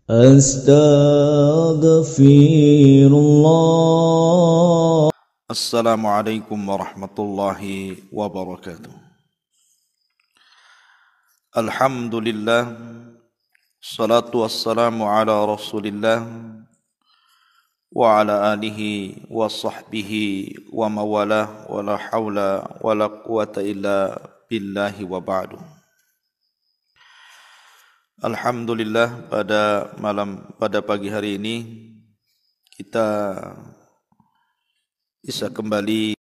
Astaghfirullah. Assalamualaikum warahmatullahi wabarakatuh. Alhamdulillah, salatu wassalamu ala rasulillah wa ala alihi wa sahbihi wa mawalah wa la hawla wa la quwata illa billahi wa ba'du. Alhamdulillah, pada pagi hari ini kita bisa kembali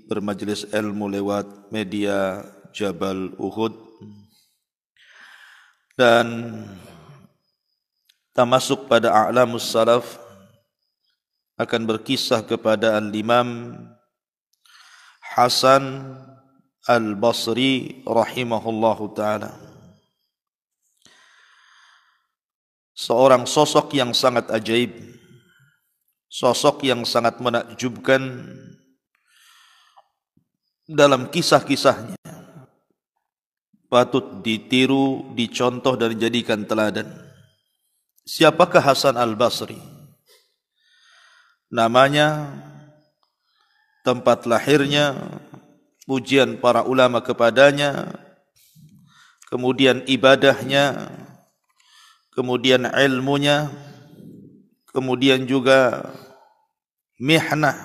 bermajelis ilmu lewat media Jabal Uhud, dan kita masuk pada a'lamus salaf, akan berkisah kepada Al-Imam Hasan Al-Basri rahimahullahu ta'ala. Seorang sosok yang sangat ajaib, sosok yang sangat menakjubkan dalam kisah-kisahnya, patut ditiru, dicontoh dan dijadikan teladan. Siapakah Hasan Al-Basri? Namanya, tempat lahirnya, pujian para ulama kepadanya, kemudian ibadahnya, kemudian ilmunya, kemudian juga mihnah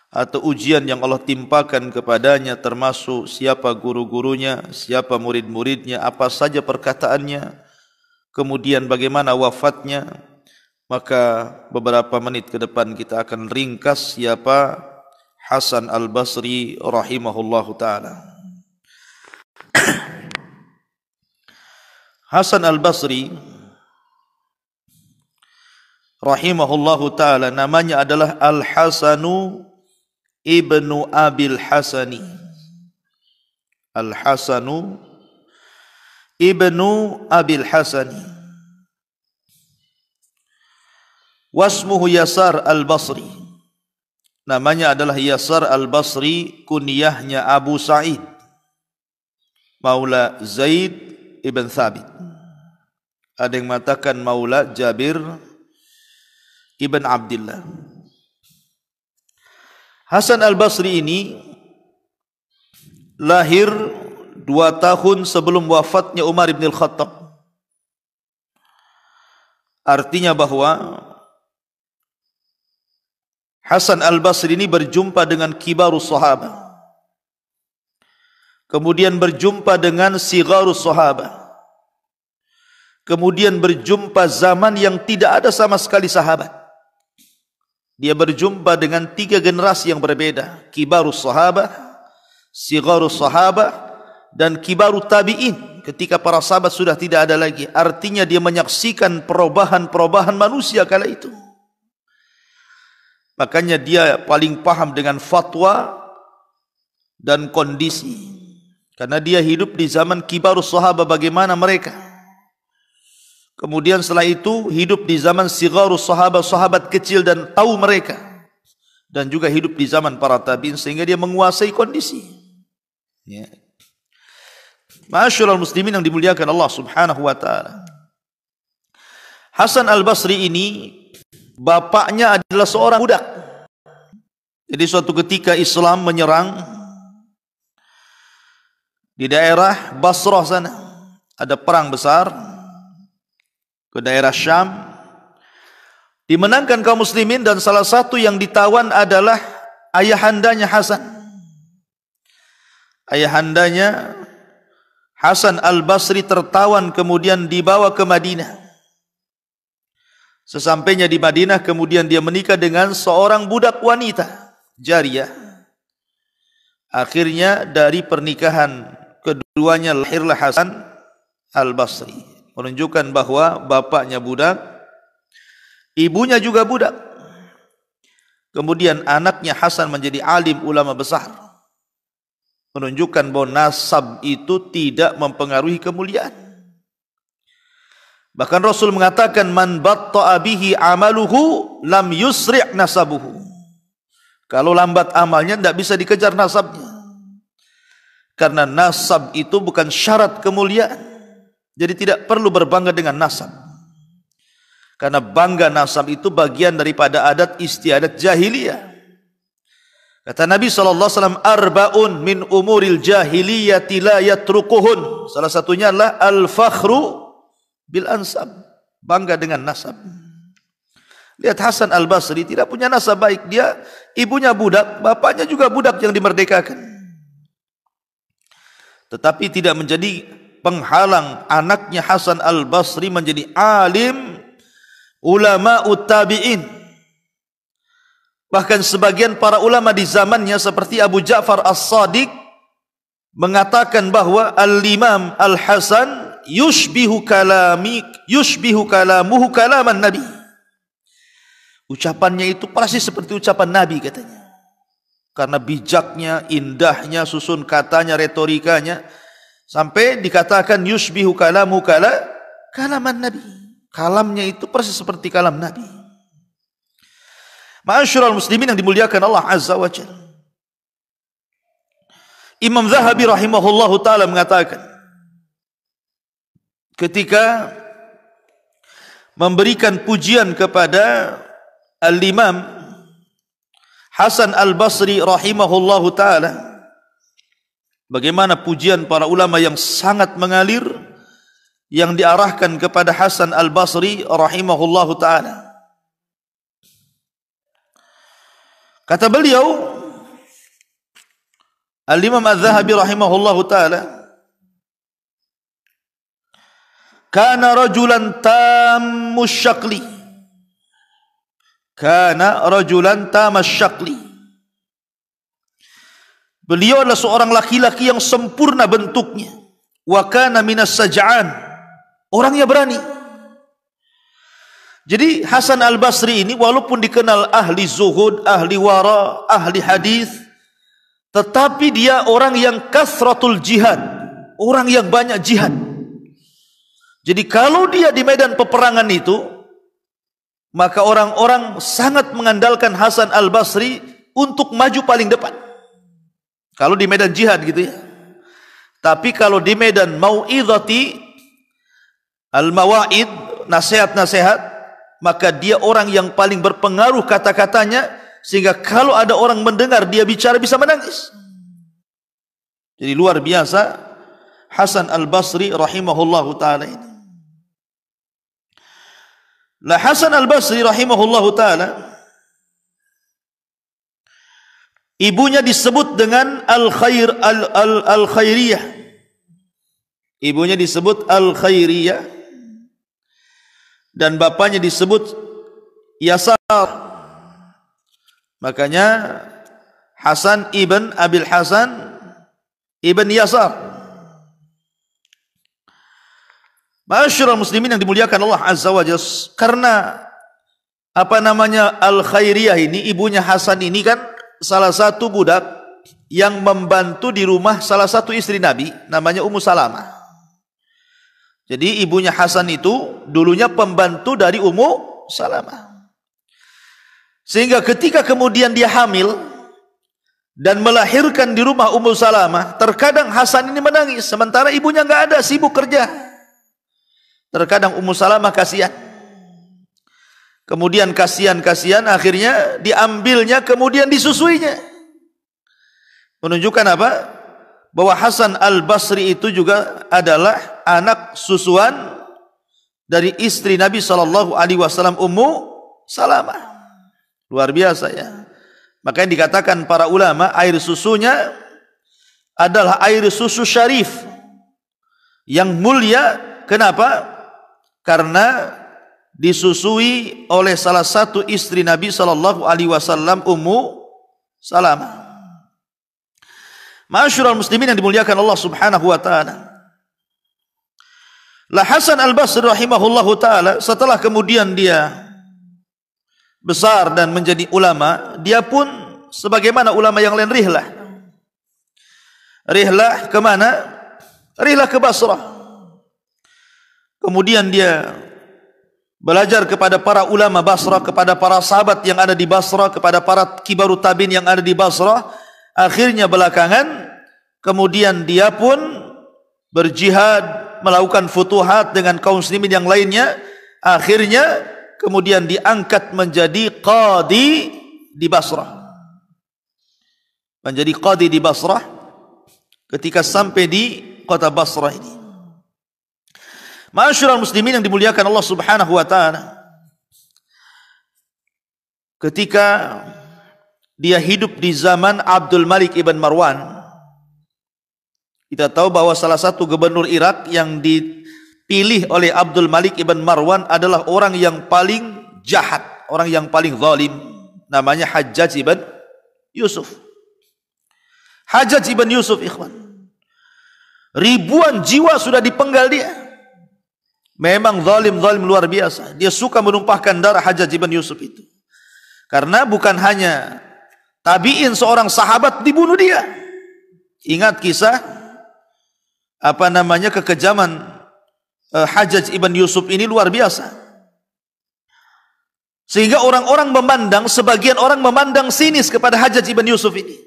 atau ujian yang Allah timpakan kepadanya, termasuk siapa guru-gurunya, siapa murid-muridnya, apa saja perkataannya, kemudian bagaimana wafatnya. Maka beberapa menit ke depan kita akan ringkas siapa Hasan Al-Basri rahimahullahu ta'ala. Hasan Al-Basri rahimahullahu ta'ala namanya adalah Al-Hasanu ibnu Abil Hasani. Al-Hasanu ibnu Abil Hasani. Wasmuhu Yasar Al-Basri. Namanya adalah Yasar Al-Basri, kunyahnya Abu Sa'id Maula Zaid ibn Thabit. Ada yang mengatakan Maula Jabir ibn Abdullah. Hasan Al-Basri ini lahir 2 tahun sebelum wafatnya Umar ibn Al-Khattab. Artinya bahwa Hasan Al-Basri ini berjumpa dengan kibarus sahabat, kemudian berjumpa dengan sigharus sahabat, kemudian berjumpa zaman yang tidak ada sama sekali sahabat. Dia berjumpa dengan 3 generasi yang berbeda: kibarus sahabat, sigharus sahabat, dan kibarut tabi'in, ketika para sahabat sudah tidak ada lagi. Artinya dia menyaksikan perubahan-perubahan manusia kala itu. Makanya dia paling paham dengan fatwa dan kondisi, karena dia hidup di zaman kibarus sahabat, bagaimana mereka. Kemudian setelah itu hidup di zaman sigharus sahabat, sahabat kecil, dan tahu mereka. Dan juga hidup di zaman para tabi'in, sehingga dia menguasai kondisi. Ya. Ma'asyiral muslimin yang dimuliakan Allah subhanahu wa ta'ala. Hasan Al-Basri ini bapaknya adalah seorang budak. Jadi suatu ketika Islam menyerang di daerah Basrah sana, ada perang besar ke daerah Syam, dimenangkan kaum muslimin, dan salah satu yang ditawan adalah ayahandanya Hasan. Ayahandanya Hasan Al-Basri tertawan, kemudian dibawa ke Madinah. Sesampainya di Madinah, kemudian dia menikah dengan seorang budak wanita, jariyah. Akhirnya dari pernikahan keduanya lahirlah Hasan Al-Basri, menunjukkan bahwa bapaknya budak, ibunya juga budak. Kemudian anaknya Hasan menjadi alim ulama besar, menunjukkan bahwa nasab itu tidak mempengaruhi kemuliaan. Bahkan Rasul mengatakan, man batta'a bihi amaluhu lam yusri' nasabuhu. Kalau lambat amalnya tidak bisa dikejar nasabnya. Karena nasab itu bukan syarat kemuliaan. Jadi tidak perlu berbangga dengan nasab. Karena bangga nasab itu bagian daripada adat istiadat jahiliyah. Kata Nabi SAW, arba'un min umuril jahiliyati la yatrukuhun. Salah satunya adalah al-fakhru bil ansab, bangga dengan nasab. Lihat Hasan al-Basri tidak punya nasab baik. Dia ibunya budak, bapaknya juga budak yang dimerdekakan. Tetapi tidak menjadi penghalang anaknya Hasan al-Basri menjadi alim, ulama tabi'in. Bahkan sebagian para ulama di zamannya seperti Abu Ja'far As-Sadiq mengatakan bahwa Al-Imam Al-Hasan yushbihu kalamuhu kalaman Nabi. Ucapannya itu persis seperti ucapan Nabi katanya. Karena bijaknya, indahnya, susun katanya, retorikanya, sampai dikatakan yushbihu kalamuhu kalaman Nabi. Kalamnya itu persis seperti kalam Nabi. Ma'asyiral muslimin yang dimuliakan Allah Azza wa Jalla. Imam Zahabi rahimahullahu ta'ala mengatakan, ketika memberikan pujian kepada Al-Imam Hasan al-Basri rahimahullahu ta'ala, bagaimana pujian para ulama yang sangat mengalir yang diarahkan kepada Hasan al-Basri rahimahullahu ta'ala. Kata beliau, Al-Imam Az-Zahabi rahimahullahu ta'ala, kana rajulan tammus syakli. Kana rajulan tammus syakli. Beliau adalah seorang laki-laki yang sempurna bentuknya. Wa kana minas saj'an. Orangnya berani. Jadi Hasan al-Basri ini walaupun dikenal ahli zuhud, ahli wara, ahli hadis, tetapi dia orang yang kasratul jihad, orang yang banyak jihad. Jadi kalau dia di medan peperangan itu, maka orang-orang sangat mengandalkan Hasan al-Basri untuk maju paling depan. Kalau di medan jihad gitu ya. Tapi kalau di medan mau'idhati al-mawaid, nasihat-nasihat, maka dia orang yang paling berpengaruh kata-katanya, sehingga kalau ada orang mendengar dia bicara bisa menangis. Jadi luar biasa Hasan al-Basri rahimahullahu ta'ala ini. Lah Hasan al-Basri rahimahullahu ta'ala, ibunya disebut dengan al-khairiyah. Ibunya disebut al-khairiyah. Dan bapaknya disebut Yasar. Makanya Hasan ibn Abil Hasan ibn Yasar. Ma'asyiral muslimin yang dimuliakan Allah Azza wa Jalla, karena al-khairiyah ini, ibunya Hasan ini kan salah satu budak yang membantu di rumah salah satu istri Nabi, namanya Ummu Salamah. Jadi ibunya Hasan itu dulunya pembantu dari Ummu Salamah. Sehingga ketika kemudian dia hamil dan melahirkan di rumah Ummu Salamah, terkadang Hasan ini menangis sementara ibunya enggak ada, sibuk kerja. Terkadang Ummu Salamah kasihan. Kemudian kasihan akhirnya diambilnya kemudian disusuinya. Menunjukkan apa? Bahwa Hasan al-Basri itu juga adalah anak susuan dari istri Nabi SAW, Ummu Salamah. Luar biasa ya. Makanya dikatakan para ulama, air susunya adalah air susu syarif yang mulia. Kenapa? Karena disusui oleh salah satu istri Nabi SAW, Ummu Salamah. Ma'asyiral muslimin yang dimuliakan Allah Subhanahu wa ta'ala. La Hasan al-Basri rahimahullahu ta'ala, setelah kemudian dia besar dan menjadi ulama, dia pun sebagaimana ulama yang lain rihlah. Rihlah kemana? Rihlah ke Basrah. Kemudian dia belajar kepada para ulama Basrah, kepada para sahabat yang ada di Basrah, kepada para kibarut tabi'in yang ada di Basrah. Akhirnya belakangan kemudian dia pun berjihad, melakukan futuhat dengan kaum muslimin yang lainnya. Akhirnya kemudian diangkat menjadi qadi di Basrah. Menjadi qadi di Basrah ketika sampai di kota Basrah ini. Ma'asyiral muslimin yang dimuliakan Allah Subhanahu wa taala. Ketika dia hidup di zaman Abdul Malik ibn Marwan, kita tahu bahwa salah satu gubernur Irak yang dipilih oleh Abdul Malik ibn Marwan adalah orang yang paling jahat, orang yang paling zalim, namanya Hajjaj ibn Yusuf. Hajjaj ibn Yusuf, ikhwan, ribuan jiwa sudah dipenggal dia. Memang zalim luar biasa. Dia suka menumpahkan darah Hajjaj ibn Yusuf itu. Karena bukan hanya tabi'in, seorang sahabat dibunuh dia. Ingat kisah kekejaman Hajjaj ibn Yusuf ini luar biasa. Sehingga orang-orang memandang, sebagian orang memandang sinis kepada Hajjaj ibn Yusuf ini.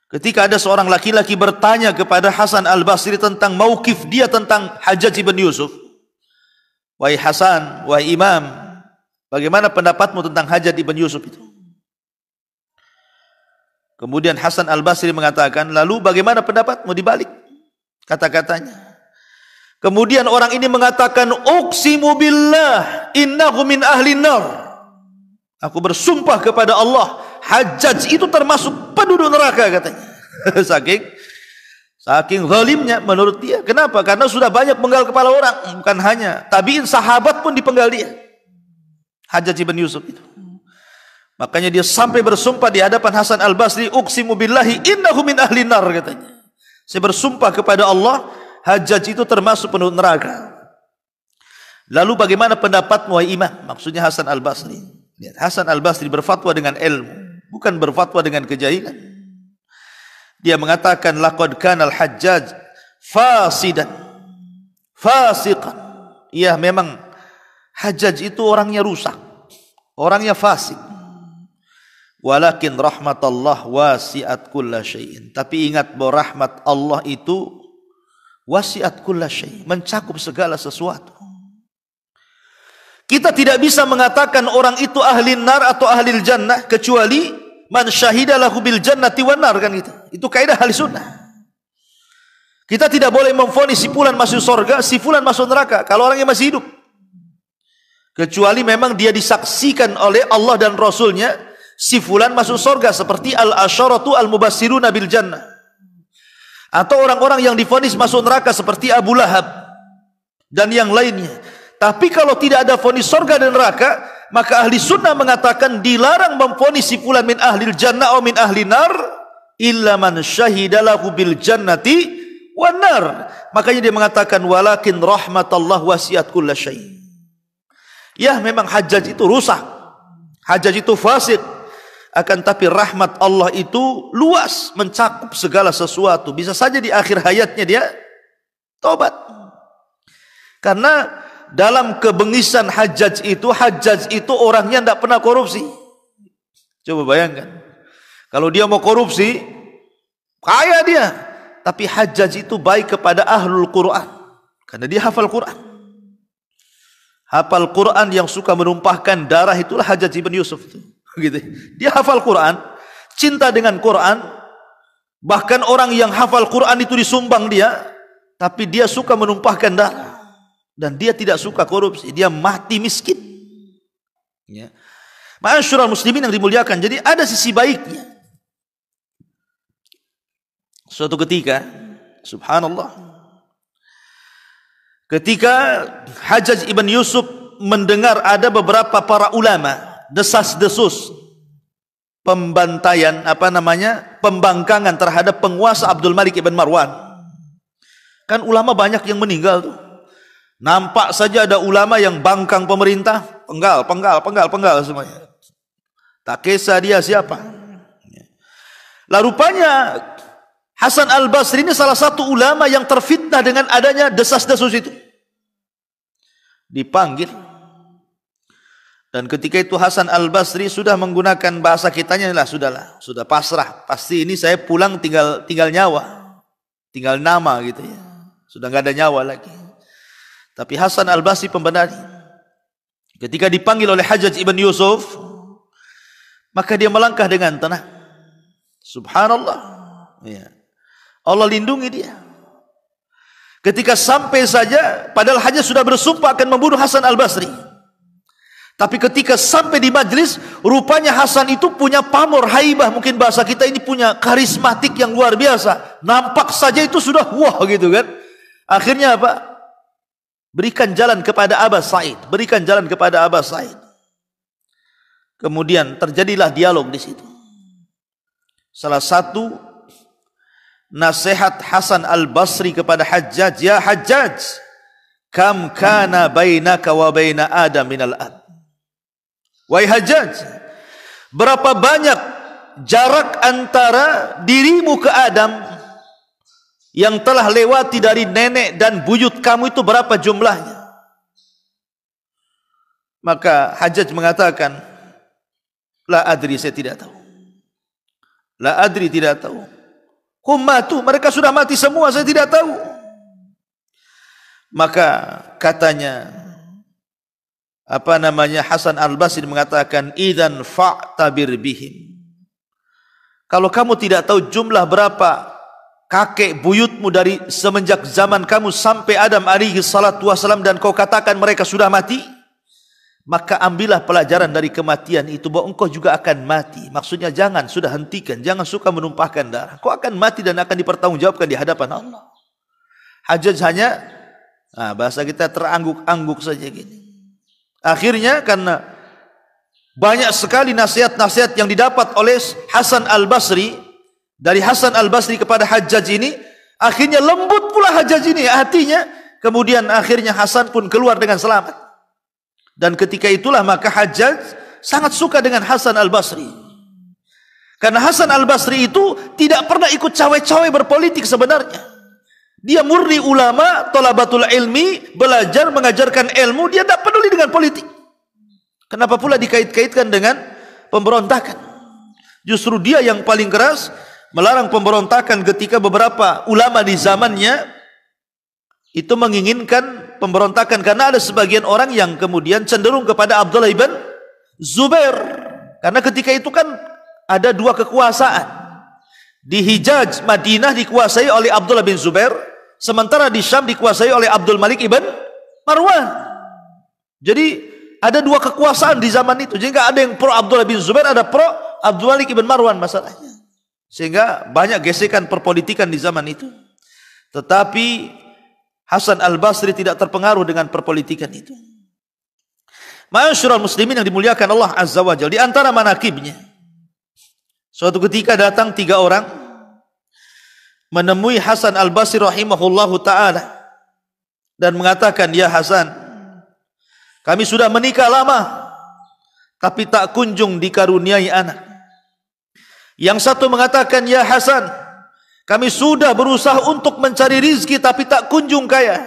Ketika ada seorang laki-laki bertanya kepada Hasan al-Basri tentang mauqif dia tentang Hajjaj ibn Yusuf. Wahai Hasan, wahai Imam, bagaimana pendapatmu tentang Hajjaj ibn Yusuf itu? Kemudian Hasan al-Basri mengatakan, lalu bagaimana pendapatmu dibalik kata-katanya? Kemudian orang ini mengatakan, uqsimu billah innahu min ahli nar. Aku bersumpah kepada Allah, Hajjaj itu termasuk penduduk neraka, katanya. saking zalimnya menurut dia. Kenapa? Karena sudah banyak penggal kepala orang. Bukan hanya tabi'in, sahabat pun dipenggal dia, Hajjaj ibn Yusuf itu. Makanya dia sampai bersumpah di hadapan Hasan al-Basri, uqsimu billahi innahu min ahli nar, katanya. Saya bersumpah kepada Allah, Hajjaj itu termasuk penduduk neraka. Lalu bagaimana pendapatmu, wahai Imam? Maksudnya Hasan al-Basri. Lihat, Hasan al-Basri berfatwa dengan ilmu, bukan berfatwa dengan kejahilan. Dia mengatakan, laqad kana al-Hajjaj fasidan fasiqan. Ya, memang Hajjaj itu orangnya rusak, orangnya fasik. Walakin rahmatullah wasi'at kulla syai'in. Tapi ingat bahwa rahmat Allah itu wasi'at kulla syai', mencakup segala sesuatu. Kita tidak bisa mengatakan orang itu ahli nar atau ahli jannah kecuali man syahida lahu bil jannati wan nar, kan gitu. Itu kaidah ahli sunnah. Kita tidak boleh memvonis si fulan masuk surga, si fulan masuk neraka kalau orangnya masih hidup. Kecuali memang dia disaksikan oleh Allah dan Rasulnya, si fulan masuk surga, seperti al-asyaratu al-mubassiruna bil jannah. Atau orang-orang yang divonis masuk neraka seperti Abu Lahab dan yang lainnya. Tapi kalau tidak ada vonis surga dan neraka, maka ahli sunnah mengatakan dilarang memvonis si fulan min ahlil jannah atau min ahli nar illa man syahida lahu bil jannati wan nar. Makanya dia mengatakan walakin rahmatullah wasi'at kulla syai'. Ya, memang Hajjaj itu rusak, Hajjaj itu fasik, akan tapi rahmat Allah itu luas, mencakup segala sesuatu. Bisa saja di akhir hayatnya dia tobat. Karena dalam kebengisan Hajjaj itu orangnya tidak pernah korupsi. Coba bayangkan, kalau dia mau korupsi, kaya dia. Tapi Hajjaj itu baik kepada ahlul Quran, karena dia hafal Quran. Hafal Quran yang suka menumpahkan darah itulah Hajjaj ibn Yusuf itu. Gitu. Dia hafal Quran, cinta dengan Quran. Bahkan orang yang hafal Quran itu disumbang dia, tapi dia suka menumpahkan darah. Dan dia tidak suka korupsi, dia mati miskin. Ya. Ma'asyiral muslimin yang dimuliakan, jadi ada sisi baiknya. Suatu ketika, subhanallah, ketika Hajjaj ibn Yusuf mendengar ada beberapa para ulama desas-desus pembantaian, pembangkangan terhadap penguasa Abdul Malik ibn Marwan. Kan ulama banyak yang meninggal tuh. Nampak saja ada ulama yang bangkang pemerintah, penggal semuanya. Tak kisah dia siapa. Lah rupanya Hasan al-Basri ini salah satu ulama yang terfitnah dengan adanya desas-desus itu. Dipanggil. Dan ketika itu Hasan al-Basri sudah menggunakan bahasa kitanya, sudah pasrah. Pasti ini saya pulang tinggal nyawa, tinggal nama gitu ya. Sudah nggak ada nyawa lagi. Tapi Hasan al-Basri pembenahi. Ketika dipanggil oleh Hajjaj ibn Yusuf, maka dia melangkah dengan tenang. Subhanallah. Ya. Allah lindungi dia. Ketika sampai saja, padahal Hajjaj sudah bersumpah akan membunuh Hasan al-Basri. Tapi ketika sampai di majlis, rupanya Hasan itu punya pamor, haibah, mungkin bahasa kita ini punya karismatik yang luar biasa. Nampak saja itu sudah wah gitu kan. Akhirnya apa? Berikan jalan kepada Aba Sa'id. Berikan jalan kepada Aba Sa'id. Kemudian terjadilah dialog di situ. Salah satu nasihat Hasan al-Basri kepada Hajjaj, ya Hajjaj, kam kana bainaka wa baina Adam minal ad. Wahai Hajjaj, berapa banyak jarak antara dirimu ke Adam yang telah lewati dari nenek dan buyut kamu itu berapa jumlahnya? Maka Hajjaj mengatakan, la adri, saya tidak tahu. La adri, tidak tahu. Hum matu, mereka sudah mati semua, saya tidak tahu. Maka katanya, Hasan al-Basri mengatakan, idzan fa'tabir bihim. Kalau kamu tidak tahu jumlah berapa kakek buyutmu dari semenjak zaman kamu sampai Adam alaihi salatu wasalam, dan kau katakan mereka sudah mati, maka ambillah pelajaran dari kematian itu, bahwa engkau juga akan mati. Maksudnya jangan, sudah hentikan, jangan suka menumpahkan darah. Kau akan mati dan akan dipertanggungjawabkan di hadapan Allah. Hajjaj hanya, bahasa kita terangguk-angguk saja gini. Akhirnya karena banyak sekali nasihat-nasihat yang didapat oleh Hasan al-Basri, dari Hasan al-Basri kepada Hajjaj ini, akhirnya lembut pula Hajjaj ini hatinya. Kemudian akhirnya Hasan pun keluar dengan selamat. Dan ketika itulah maka Hajjaj sangat suka dengan Hasan al-Basri. Karena Hasan al-Basri itu tidak pernah ikut cawe-cawe berpolitik sebenarnya. Dia murni ulama, thalabatul ilmi, belajar, mengajarkan ilmu, dia tidak peduli dengan politik. Kenapa pula dikait-kaitkan dengan pemberontakan? Justru dia yang paling keras melarang pemberontakan ketika beberapa ulama di zamannya itu menginginkan pemberontakan, karena ada sebagian orang yang kemudian cenderung kepada Abdullah ibn Zubair. Karena ketika itu kan ada dua kekuasaan. Di Hijaz, Madinah dikuasai oleh Abdullah bin Zubair, sementara di Syam dikuasai oleh Abdul Malik ibn Marwan. Jadi ada dua kekuasaan di zaman itu. Jadi ada yang pro Abdullah bin Zubair, ada pro Abdul Malik ibn Marwan masalahnya. Sehingga banyak gesekan perpolitikan di zaman itu. Tetapi Hasan al-Basri tidak terpengaruh dengan perpolitikan itu. Ma'asyiral muslimin yang dimuliakan Allah Azza wa Jalla, di antara manakibnya, suatu ketika datang 3 orang menemui Hasan al-Basri rahimahullahu ta'ala dan mengatakan, ya Hasan, kami sudah menikah lama tapi tak kunjung dikaruniai anak. Yang satu mengatakan, ya Hasan, kami sudah berusaha untuk mencari rizki tapi tak kunjung kaya.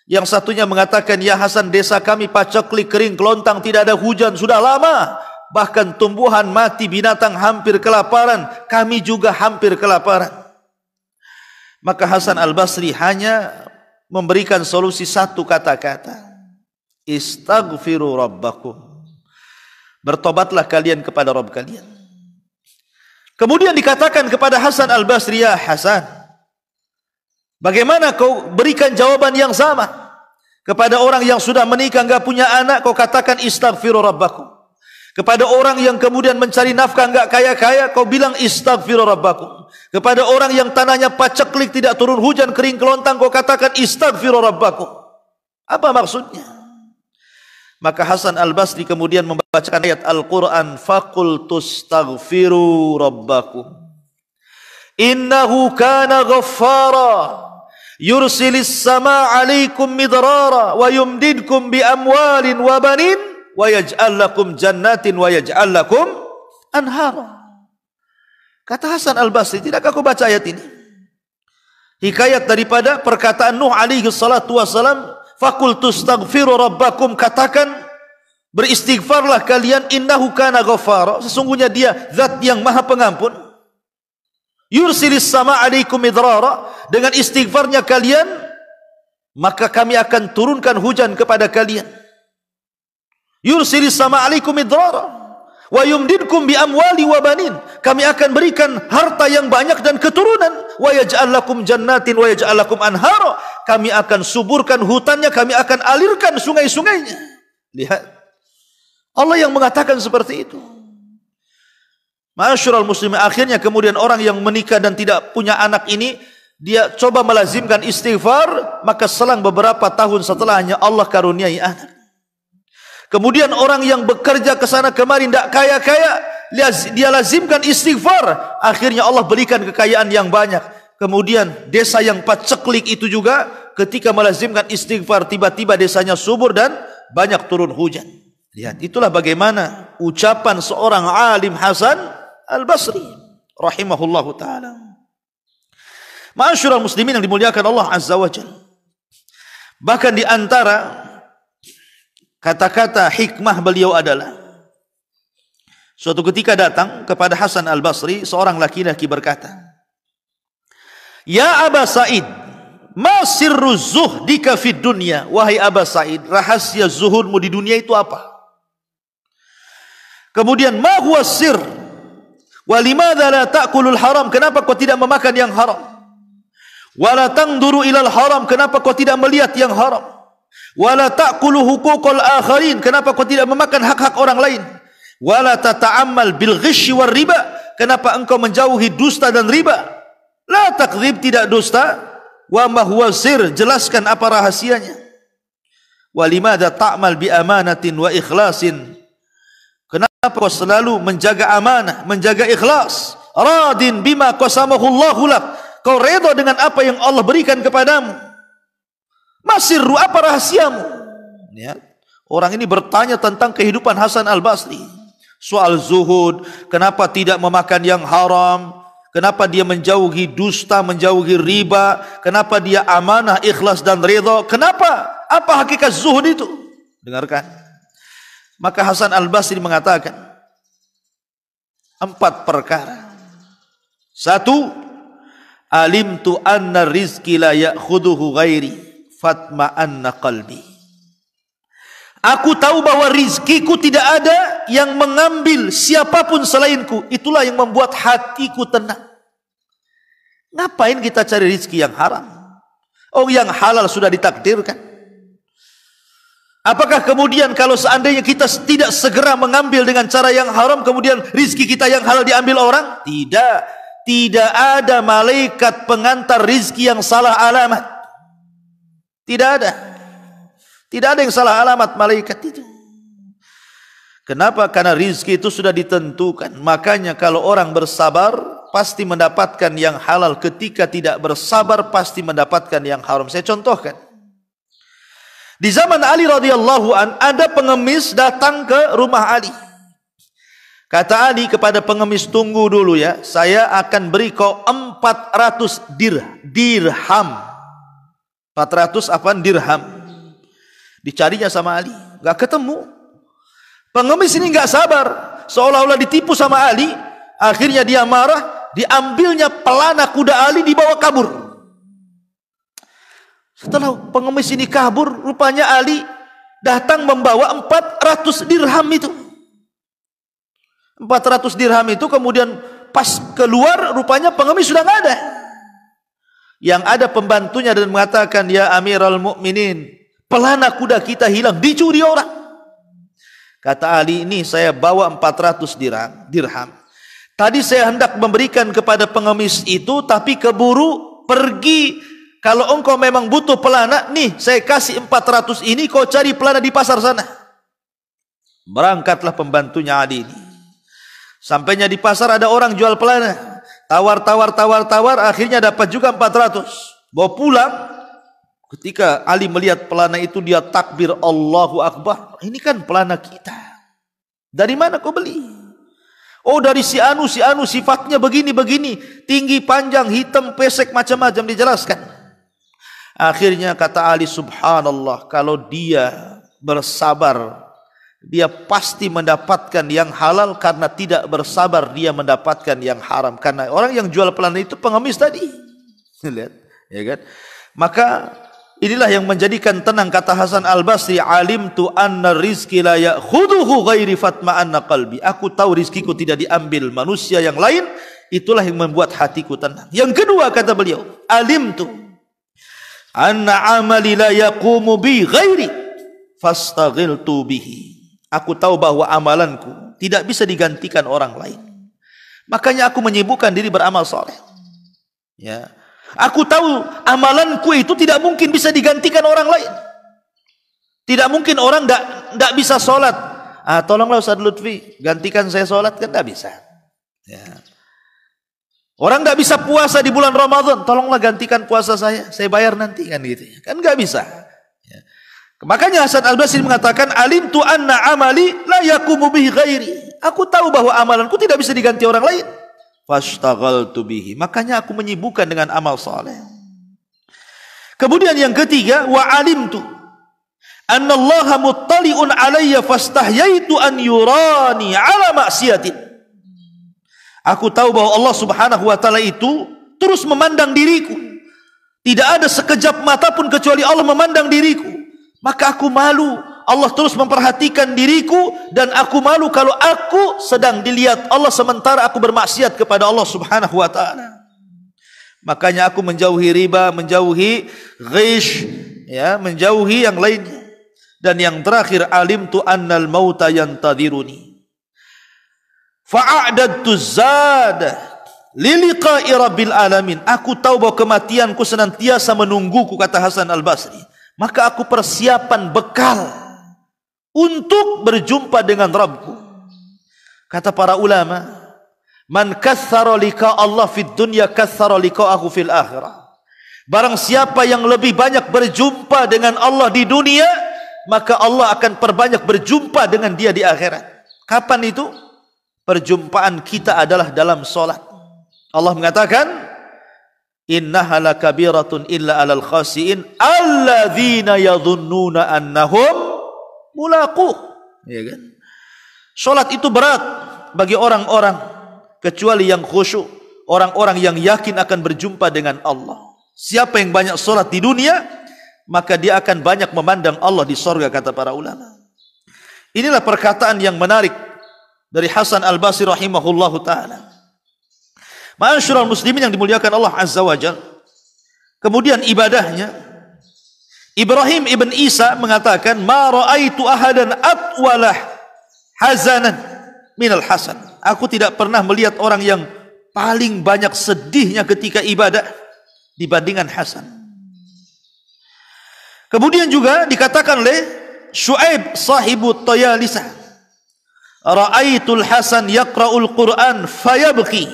Yang satunya mengatakan, ya Hasan, desa kami paceklik, kering, kelontang, tidak ada hujan sudah lama. Bahkan tumbuhan mati, binatang hampir kelaparan, kami juga hampir kelaparan. Maka Hasan al-Basri hanya memberikan solusi satu kata-kata, istaghfiru rabbakum. Bertobatlah kalian kepada Rabb kalian. Kemudian dikatakan kepada Hasan al-Basri, ya Hasan, bagaimana kau berikan jawaban yang sama kepada orang yang sudah menikah enggak punya anak, kau katakan istaghfiru rabbakum. Kepada orang yang kemudian mencari nafkah enggak kaya-kaya, kau bilang istaghfiru rabbakum. Kepada orang yang tanahnya paceklik, tidak turun hujan, kering kelontang, kau katakan istaghfiru rabbakum. Apa maksudnya? Maka Hasan al-Basri kemudian membacakan ayat Al-Quran, faqul tustaghfiru rabbakum innahu kana ghaffara yursilis sama alaikum midrara wa yumdidkum bi amwalin wa banin wa yaj'al lakum jannatin wa yaj'al lakum anhara. Kata Hasan al-Basri, tidakkah kau baca ayat ini? Hikayat daripada perkataan Nuh alaihi salatu wassalam, faqul tustaghfiru rabbakum, katakan beristighfarlah kalian, innahu kana ghaffara, sesungguhnya dia zat yang maha pengampun, yursilis sama alaikum midrara, dengan istighfarnya kalian maka kami akan turunkan hujan kepada kalian, Yursilis sama alaikum idrara wa yumdidkum bi amwali wa banin. Kami akan berikan harta yang banyak dan keturunan. Wa yaj'al lakum jannatin wa yaj'al lakum anhara. Kami akan suburkan hutannya, kami akan alirkan sungai-sungainya. Lihat, Allah yang mengatakan seperti itu. Ma'asyiral muslimin, akhirnya kemudian orang yang menikah dan tidak punya anak ini, dia coba melazimkan istighfar, maka selang beberapa tahun setelahnya Allah karuniai anak. Kemudian orang yang bekerja ke sana kemari tidak kaya-kaya, dia lazimkan istighfar, akhirnya Allah berikan kekayaan yang banyak. Kemudian desa yang paceklik itu juga ketika melazimkan istighfar, tiba-tiba desanya subur dan banyak turun hujan. Lihat, itulah bagaimana ucapan seorang alim Hasan Al-Basri rahimahullahu ta'ala. Ma'asyiral muslimin yang dimuliakan Allah Azza wa Jalla. Bahkan di antara kata-kata hikmah beliau adalah, suatu ketika datang kepada Hasan Al-Basri seorang laki-laki berkata, "Ya Aba Sa'id, ma sirru zuhdika fid dunya?" Wahai Aba Sa'id, rahasia zuhudmu di dunia itu apa? Kemudian, "Ma huwa sir? Wa limadza la ta'kulul haram?" Kenapa kau tidak memakan yang haram? "Wa la tanduru ilal haram?" Kenapa kau tidak melihat yang haram? "Wala ta'kulu huquqal akharin." Kenapa kau tidak memakan hak-hak orang lain? "Wala tata'ammal bil ghishi war riba." Kenapa engkau menjauhi dusta dan riba? La takdzib, tidak dusta. Wa ma huwa sir, jelaskan apa rahasianya. Wa limadza ta'mal bi amanatin wa ikhlasin? Kenapa kau selalu menjaga amanah, menjaga ikhlas? Radin bima qasamahu Allahu lak. Kau redha dengan apa yang Allah berikan kepadamu. Masirru, apa rahasiamu? Ya. Orang ini bertanya tentang kehidupan Hasan Al-Basri. Soal zuhud, kenapa tidak memakan yang haram? Kenapa dia menjauhi dusta, menjauhi riba? Kenapa dia amanah, ikhlas dan ridha? Kenapa? Apa hakikat zuhud itu? Dengarkan. Maka Hasan Al-Basri mengatakan 4 perkara. 1, alimtu anna rizki la ya'khuduhu ghairi fatma'anna qalbi. Aku tahu bahwa rizkiku tidak ada yang mengambil siapapun selainku. Itulah yang membuat hatiku tenang. Ngapain kita cari rizki yang haram? Oh, yang halal sudah ditakdirkan. Apakah kemudian kalau seandainya kita tidak segera mengambil dengan cara yang haram, kemudian rizki kita yang halal diambil orang? Tidak. Tidak ada malaikat pengantar rizki yang salah alamat. Tidak ada. Tidak ada yang salah alamat malaikat itu. Kenapa? Karena rizki itu sudah ditentukan. Makanya kalau orang bersabar pasti mendapatkan yang halal. Ketika tidak bersabar pasti mendapatkan yang haram. Saya contohkan. Di zaman Ali radhiyallahu an, ada pengemis datang ke rumah Ali. Kata Ali kepada pengemis, "Tunggu dulu ya, saya akan beri kau 400 dirham. 400 apaan? Dirham. Dicarinya sama Ali, gak ketemu. Pengemis ini gak sabar, seolah-olah ditipu sama Ali. Akhirnya dia marah, diambilnya pelana kuda Ali, dibawa kabur. Setelah pengemis ini kabur, rupanya Ali datang membawa 400 dirham itu. 400 dirham itu kemudian pas keluar, rupanya pengemis sudah gak ada. Yang ada pembantunya dan mengatakan, "Ya Amirul Mukminin, pelana kuda kita hilang, dicuri orang." Kata Ali, "Ini saya bawa 400 dirham. Tadi saya hendak memberikan kepada pengemis itu, tapi keburu pergi. Kalau engkau memang butuh pelana, nih saya kasih 400 ini, kau cari pelana di pasar sana." Berangkatlah pembantunya Ali ini. Sampainya di pasar ada orang jual pelana. Tawar, akhirnya dapat juga 400. Bawa pulang. Ketika Ali melihat pelana itu, dia takbir, Allahu Akbar. Ini kan pelana kita. Dari mana kau beli? Oh, dari si anu, sifatnya begini. Tinggi, panjang, hitam, pesek, macam-macam dijelaskan. Akhirnya kata Ali, subhanallah, kalau dia bersabar, dia pasti mendapatkan yang halal. Karena tidak bersabar, dia mendapatkan yang haram. Karena orang yang jual pelana itu pengemis tadi. Lihat, ya kan? Maka inilah yang menjadikan tenang, kata Hasan Al-Basri, alimtu anna rizki la ya'khuduhu ghairi fatma'anna qalbi. Aku tahu rizkiku tidak diambil manusia yang lain, itulah yang membuat hatiku tenang. Yang kedua kata beliau, alimtu anna amali la yaqumu bi ghairi fastaghiltu bihi. Aku tahu bahwa amalanku tidak bisa digantikan orang lain, makanya aku menyibukkan diri beramal saleh. Ya, aku tahu amalanku itu tidak mungkin bisa digantikan orang lain. Tidak mungkin orang tidak bisa sholat. Tolonglah Ustaz Lutfi, gantikan saya sholat, kan tidak bisa. Ya. Orang tidak bisa puasa di bulan Ramadan, tolonglah gantikan puasa saya bayar nanti, kan gitu. Kan nggak bisa. Ya. Makanya Hasan Al-Basri mengatakan, alimtu anna amali la yaqumu bihi ghairi. Aku tahu bahwa amalanku tidak bisa diganti orang lain. Fashtaghaltu bihi, makanya aku menyibukkan dengan amal saleh. Kemudian yang ketiga, wa alimtu anna Allah muttali'un alayya fastahyaitu an yurani ala maksiatin. Aku tahu bahwa Allah Subhanahu wa taala itu terus memandang diriku. Tidak ada sekejap mata pun kecuali Allah memandang diriku. Maka aku malu. Allah terus memperhatikan diriku, dan aku malu kalau aku sedang dilihat Allah sementara aku bermaksiat kepada Allah Subhanahu wa taala. Makanya aku menjauhi riba, menjauhi ghish, ya, menjauhi yang lainnya. Dan yang terakhir, alimtu annal mauta yantadiruni fa'adadtu zada liliqa'i rabbil alamin. Aku tahu bahwa kematianku senantiasa menungguku, kata Hasan Al-Basri. Maka aku persiapan bekal untuk berjumpa dengan Rabbku. Kata para ulama, man kathara liqa Allah fid dunya kathara liqa'ahu fil akhirah. Barang siapa yang lebih banyak berjumpa dengan Allah di dunia, maka Allah akan perbanyak berjumpa dengan dia di akhirat. Kapan itu? Perjumpaan kita adalah dalam salat. Allah mengatakan, innaha lakabiratun illa alal khasiin alladzina yadhunnuna annahum mulaqu. Ya kan? Salat itu berat bagi orang-orang kecuali yang khusyuk, orang-orang yang yakin akan berjumpa dengan Allah. Siapa yang banyak salat di dunia, maka dia akan banyak memandang Allah di sorga, kata para ulama. Inilah perkataan yang menarik dari Hasan Al-Basri rahimahullahu taala. Ma'asyiral muslimin yang dimuliakan Allah Azza wa Jalla. Kemudian ibadahnya, Ibrahim ibn Isa mengatakan, ma ra'aitu ahadan atwalah hazanan minal Hasan. Aku tidak pernah melihat orang yang paling banyak sedihnya ketika ibadah dibandingkan Hasan. Kemudian juga dikatakan oleh Syuaib sahibu Tayalisah, ra'aitul Hasan yaqra'ul Qur'an fayabki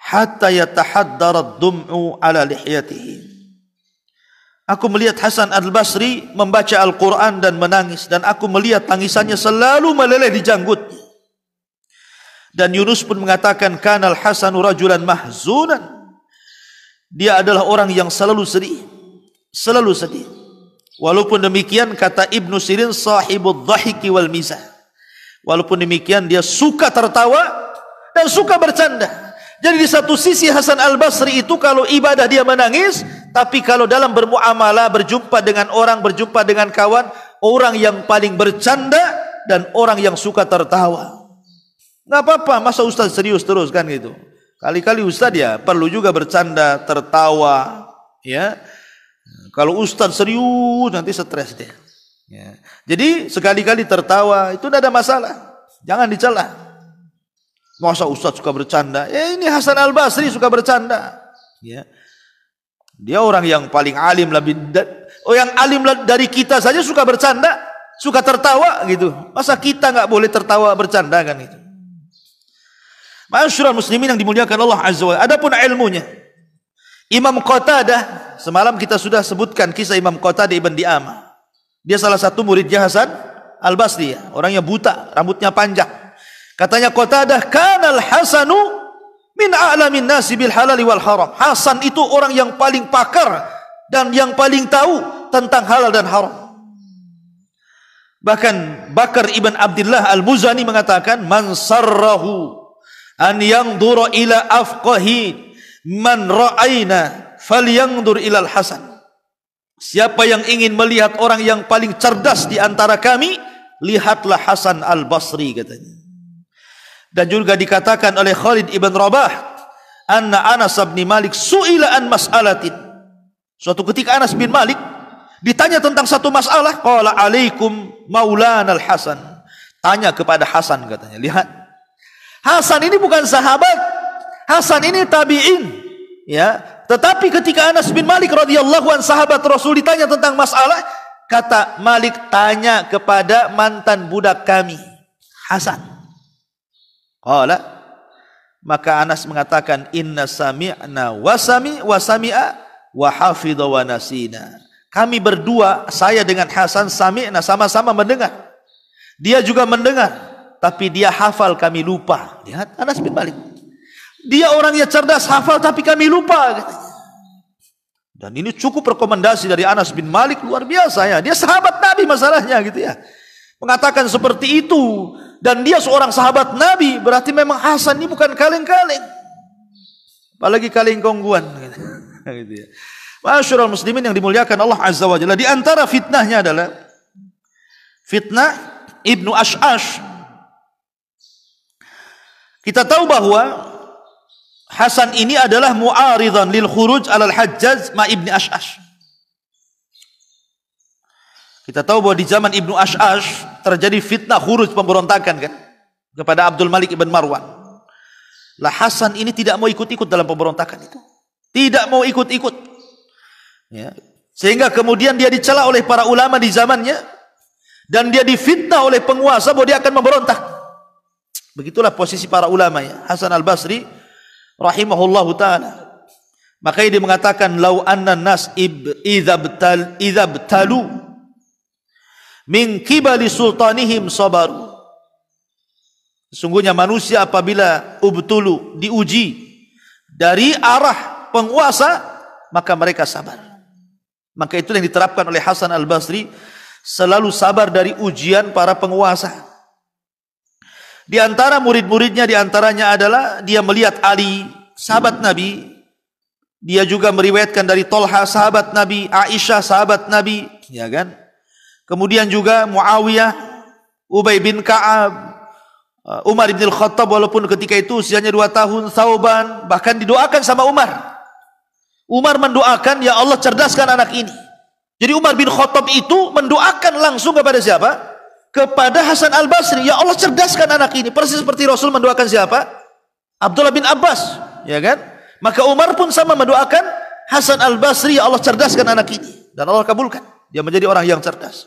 hatta yatahaddara ad-dum'u ala lihyatihi. Aku melihat Hasan Al-Basri membaca Al-Quran dan menangis, dan aku melihat tangisannya selalu meleleh di janggutnya. Dan Yunus pun mengatakan, kanal Hasanu rajulan mahzunan. Dia adalah orang yang selalu sedih, selalu sedih. Walaupun demikian, kata Ibnu Sirin, sahibud dhahiki wal mizah. Walaupun demikian, dia suka tertawa dan suka bercanda. Jadi di satu sisi Hasan Al-Basri itu kalau ibadah dia menangis, tapi kalau dalam bermuamalah, berjumpa dengan orang, berjumpa dengan kawan, orang yang paling bercanda dan orang yang suka tertawa. Nggak apa-apa, masa Ustaz serius terus kan gitu. Kali-kali Ustaz ya perlu juga bercanda, tertawa. Ya, kalau Ustaz serius nanti stres dia. Ya. Jadi sekali-kali tertawa itu tidak ada masalah, jangan dicela. Masa Ustaz suka bercanda? Ya ini Hasan Al-Basri suka bercanda. Ya. Dia orang yang paling alim lebih, yang alim dari kita saja suka bercanda, suka tertawa gitu. Masa kita nggak boleh tertawa bercanda kan itu? Ma'asyiral muslimin yang dimuliakan Allah Azza wa Jalla. Adapun ilmunya, Imam Qatadah, semalam kita sudah sebutkan kisah Imam Qatadah ibn Di'amah. Dia salah satu muridnya Hasan Al-Basri, orangnya buta, rambutnya panjang. Katanya Qatadah, kanal Hasanu min a'lamin nasi bil halali wal haram. Hasan itu orang yang paling pakar dan yang paling tahu tentang halal dan haram. Bahkan Bakar ibn Abdullah Al-Muzani mengatakan, man sarrahu an yanzura ila afqahi man ra'aina falyanzur ila al-Hasan. siapa yang ingin melihat orang yang paling cerdas di antara kami, lihatlah Hasan al-Basri, katanya. Dan juga dikatakan oleh Khalid ibn Rabah, anna Anas bin Malik su'ila an mas'alatin. Suatu ketika Anas bin Malik ditanya tentang satu masalah, qala alaikum maulana al-Hasan. Tanya kepada Hasan, katanya. Lihat, Hasan ini bukan sahabat, Hasan ini tabi'in, ya. Tetapi ketika Anas bin Malik radhiyallahu an, sahabat Rasul, ditanya tentang masalah, kata Malik, tanya kepada mantan budak kami, Hasan. Qala, maka Anas mengatakan, inna sami'na wa sami'a wa hafidha wa nasina. Kami berdua, saya dengan Hasan, sami'na, sama-sama mendengar. Dia juga mendengar, tapi dia hafal, kami lupa. Lihat Anas bin Malik. Dia orangnya cerdas, hafal, tapi kami lupa, katanya. Dan ini cukup rekomendasi dari Anas bin Malik, luar biasa ya. Dia sahabat Nabi masalahnya, gitu ya. Mengatakan seperti itu, dan dia seorang sahabat Nabi, berarti memang Hasan ini bukan kaleng-kaleng. Apalagi kaleng kongguan, gitu ya. Masyarul muslimin yang dimuliakan Allah Azza wa Jalla, di antara fitnahnya adalah fitnah Ibnu Ash'ash. Kita tahu bahwa Hasan ini adalah mu'aridan lil khuruj alal Hajjaj ma Ibni Ash'ash. Kita tahu bahwa di zaman Ibnu Ash'ash terjadi fitnah khuruj, pemberontakan kan, kepada Abdul Malik ibn Marwan. Lah Hasan ini tidak mau ikut-ikut dalam pemberontakan itu. Tidak mau ikut-ikut. Ya. Sehingga kemudian dia dicela oleh para ulama di zamannya, dan dia difitnah oleh penguasa bahwa dia akan memberontak. Begitulah posisi para ulama ya. Hasan al-Basri rahimahullahu ta'ala. Makanya dia mengatakan, lau anna nas idza btalu min qibali sultanihim sabaru. Sesungguhnya manusia apabila ubtulu, diuji dari arah penguasa, maka mereka sabar. Maka itu yang diterapkan oleh Hasan al-Basri, selalu sabar dari ujian para penguasa. Di antara murid-muridnya, di antaranya adalah dia melihat Ali, sahabat Nabi. Dia juga meriwayatkan dari Tolha, sahabat Nabi, Aisyah, sahabat Nabi, ya kan? Kemudian juga Muawiyah, Ubay bin Ka'ab, Umar bin Khattab, walaupun ketika itu usianya 2 tahun, Thauban, bahkan didoakan sama Umar. Umar mendoakan, ya Allah cerdaskan anak ini. Jadi Umar bin Khattab itu mendoakan langsung kepada siapa? Kepada Hasan al-Basri, ya Allah cerdaskan anak ini. Persis seperti Rasul mendoakan siapa? Abdullah bin Abbas, ya kan? Maka Umar pun sama mendoakan Hasan al-Basri, ya Allah cerdaskan anak ini. Dan Allah kabulkan, dia menjadi orang yang cerdas.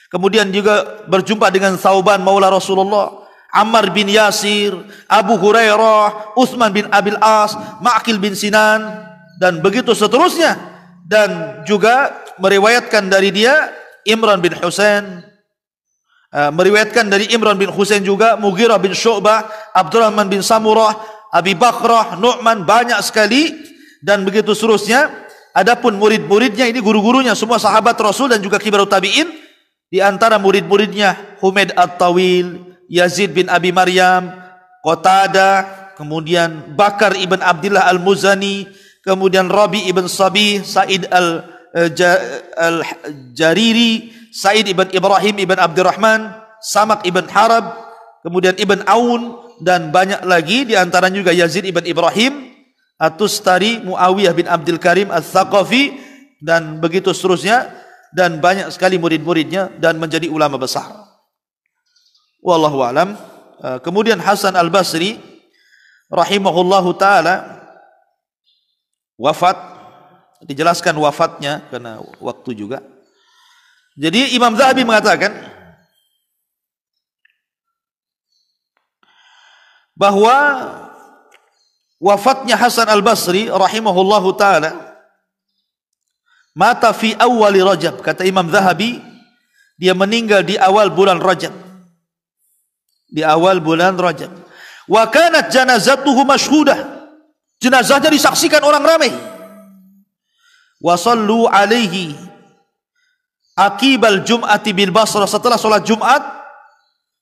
Kemudian juga berjumpa dengan Thauban maula Rasulullah, Ammar bin Yasir, Abu Hurairah, Utsman bin Abil As, Ma'qil bin Sinan, dan begitu seterusnya. Dan juga meriwayatkan dari dia Imran bin Husain, meriwayatkan dari Imran bin Husain juga Mughirah bin Syu'bah, Abdurrahman bin Samurah, Abi Bakrah, Nu'man, banyak sekali, dan begitu seterusnya. Adapun murid-muridnya ini guru-gurunya semua sahabat Rasul dan juga kibarut tabi'in. Di antara murid-muridnya Humaid at-Tawil, Yazid bin Abi Maryam, Qatadah, kemudian Bakar ibn Abdullah al-Muzani, kemudian Rabi ibn Sabih, Sa'id al-Jariri, Sa'id ibn Ibrahim ibn Abdurrahman, Samak ibn Harab, kemudian Ibn Aun, dan banyak lagi. Di antaranya juga Yazid ibn Ibrahim At-Tustari, Muawiyah bin Abdul Karim Al-Thaqafi, dan begitu seterusnya. Dan banyak sekali murid-muridnya dan menjadi ulama besar. Wallahu a'lam. Kemudian Hasan al-Basri rahimahullahu ta'ala wafat. Dijelaskan wafatnya karena waktu juga. Jadi Imam Zahabi mengatakan bahwa wafatnya Hasan al-Basri rahimahullahu ta'ala mata fi awali Rajab. Kata Imam Zahabi, dia meninggal di awal bulan Rajab. Di awal bulan Rajab. Wa kanat janazatuhu mashhudah. Jenazahnya disaksikan orang ramai. Wa sallu alaihi aqibal jum'ati bil Basrah. Setelah salat Jumat,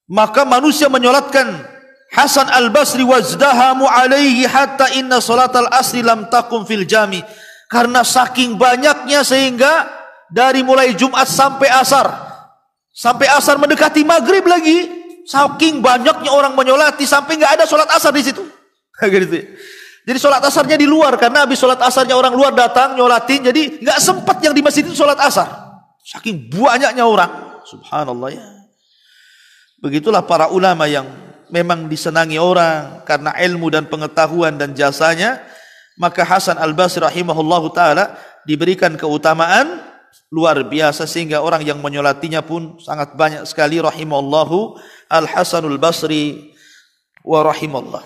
maka manusia menyolatkan Hasan al-Basri wazdahamu alaihi hatta inna salatal asri lam taqum fil jami. Karena saking banyaknya sehingga dari mulai Jumat sampai asar. Sampai asar mendekati maghrib lagi. Saking banyaknya orang menyolati sampai nggak ada sholat asar di situ. Gitu. Jadi sholat asarnya di luar karena habis sholat asarnya orang luar datang nyolatin, jadi nggak sempat yang di masjid itu sholat asar. Saking banyaknya orang. Subhanallah ya. Begitulah para ulama yang memang disenangi orang karena ilmu dan pengetahuan dan jasanya. Maka Hasan Al-Basri rahimahullahu ta'ala diberikan keutamaan luar biasa sehingga orang yang menyolatinya pun sangat banyak sekali. Rahimallahu Al-Hasanul Basri wa rahimallah.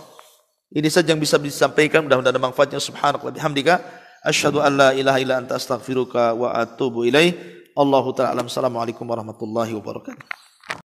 Ini saja yang bisa disampaikan, mudah-mudahan ada manfaatnya. Subhanallah bihamdika asyhadu an la ilaha illa anta astaghfiruka wa atubu ilaih. Allahu ta'ala alam. Assalamualaikum warahmatullahi wabarakatuh.